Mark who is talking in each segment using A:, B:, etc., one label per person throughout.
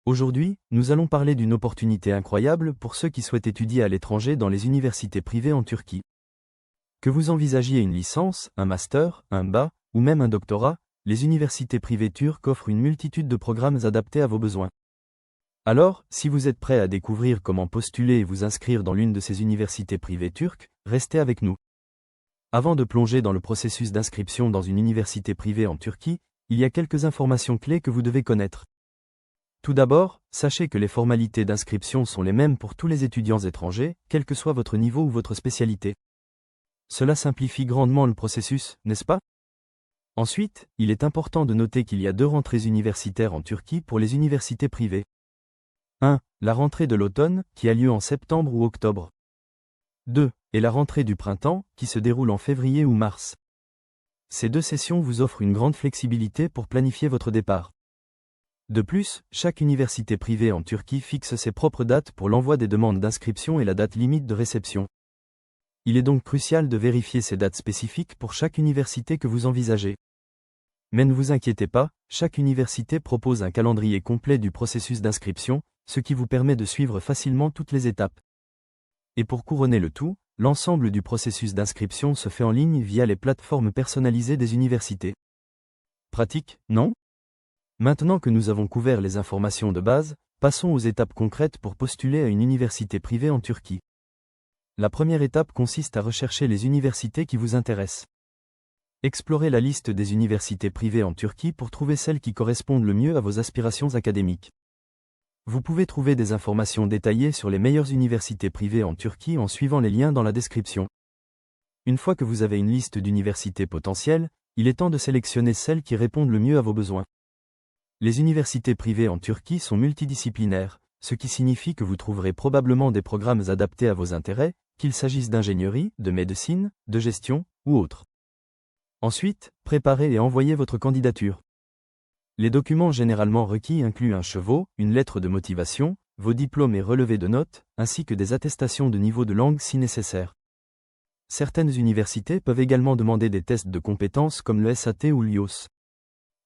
A: Aujourd'hui, nous allons parler d'une opportunité incroyable pour ceux qui souhaitent étudier à l'étranger dans les universités privées en Turquie. Que vous envisagiez une licence, un master, un BA, ou même un doctorat, les universités privées turques offrent une multitude de programmes adaptés à vos besoins. Alors, si vous êtes prêt à découvrir comment postuler et vous inscrire dans l'une de ces universités privées turques, restez avec nous. Avant de plonger dans le processus d'inscription dans une université privée en Turquie, il y a quelques informations clés que vous devez connaître. Tout d'abord, sachez que les formalités d'inscription sont les mêmes pour tous les étudiants étrangers, quel que soit votre niveau ou votre spécialité. Cela simplifie grandement le processus, n'est-ce pas? Ensuite, il est important de noter qu'il y a deux rentrées universitaires en Turquie pour les universités privées. 1. La rentrée de l'automne, qui a lieu en septembre ou octobre. 2. Et la rentrée du printemps, qui se déroule en février ou mars. Ces deux sessions vous offrent une grande flexibilité pour planifier votre départ. De plus, chaque université privée en Turquie fixe ses propres dates pour l'envoi des demandes d'inscription et la date limite de réception. Il est donc crucial de vérifier ces dates spécifiques pour chaque université que vous envisagez. Mais ne vous inquiétez pas, chaque université propose un calendrier complet du processus d'inscription, ce qui vous permet de suivre facilement toutes les étapes. Et pour couronner le tout, l'ensemble du processus d'inscription se fait en ligne via les plateformes personnalisées des universités. Pratique, non? Maintenant que nous avons couvert les informations de base, passons aux étapes concrètes pour postuler à une université privée en Turquie. La première étape consiste à rechercher les universités qui vous intéressent. Explorez la liste des universités privées en Turquie pour trouver celles qui correspondent le mieux à vos aspirations académiques. Vous pouvez trouver des informations détaillées sur les meilleures universités privées en Turquie en suivant les liens dans la description. Une fois que vous avez une liste d'universités potentielles, il est temps de sélectionner celles qui répondent le mieux à vos besoins. Les universités privées en Turquie sont multidisciplinaires, ce qui signifie que vous trouverez probablement des programmes adaptés à vos intérêts, qu'il s'agisse d'ingénierie, de médecine, de gestion, ou autres. Ensuite, préparez et envoyez votre candidature. Les documents généralement requis incluent un chevau, une lettre de motivation, vos diplômes et relevés de notes, ainsi que des attestations de niveau de langue si nécessaire. Certaines universités peuvent également demander des tests de compétences comme le SAT ou l'IOS.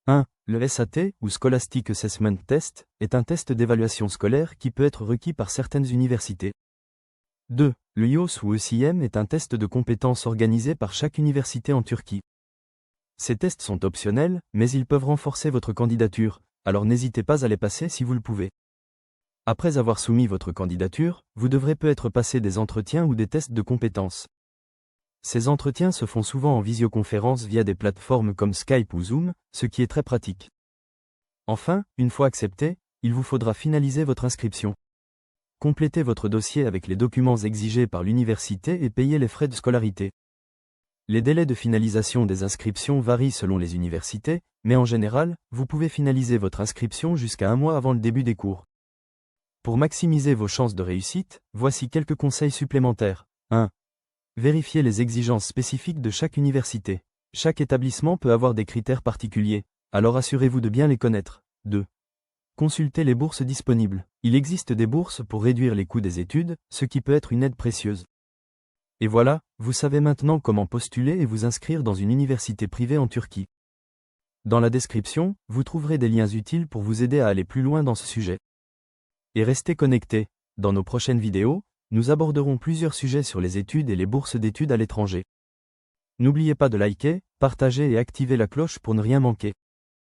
A: 1. Le SAT, ou Scholastic Assessment Test, est un test d'évaluation scolaire qui peut être requis par certaines universités. 2. Le IOS ou ECM est un test de compétences organisé par chaque université en Turquie. Ces tests sont optionnels, mais ils peuvent renforcer votre candidature, alors n'hésitez pas à les passer si vous le pouvez. Après avoir soumis votre candidature, vous devrez peut-être passer des entretiens ou des tests de compétences. Ces entretiens se font souvent en visioconférence via des plateformes comme Skype ou Zoom, ce qui est très pratique. Enfin, une fois accepté, il vous faudra finaliser votre inscription. Complétez votre dossier avec les documents exigés par l'université et payez les frais de scolarité. Les délais de finalisation des inscriptions varient selon les universités, mais en général, vous pouvez finaliser votre inscription jusqu'à un mois avant le début des cours. Pour maximiser vos chances de réussite, voici quelques conseils supplémentaires. 1. Vérifiez les exigences spécifiques de chaque université. Chaque établissement peut avoir des critères particuliers, alors assurez-vous de bien les connaître. 2. Consultez les bourses disponibles. Il existe des bourses pour réduire les coûts des études, ce qui peut être une aide précieuse. Et voilà, vous savez maintenant comment postuler et vous inscrire dans une université privée en Turquie. Dans la description, vous trouverez des liens utiles pour vous aider à aller plus loin dans ce sujet. Et restez connectés. Dans nos prochaines vidéos, nous aborderons plusieurs sujets sur les études et les bourses d'études à l'étranger. N'oubliez pas de liker, partager et activer la cloche pour ne rien manquer.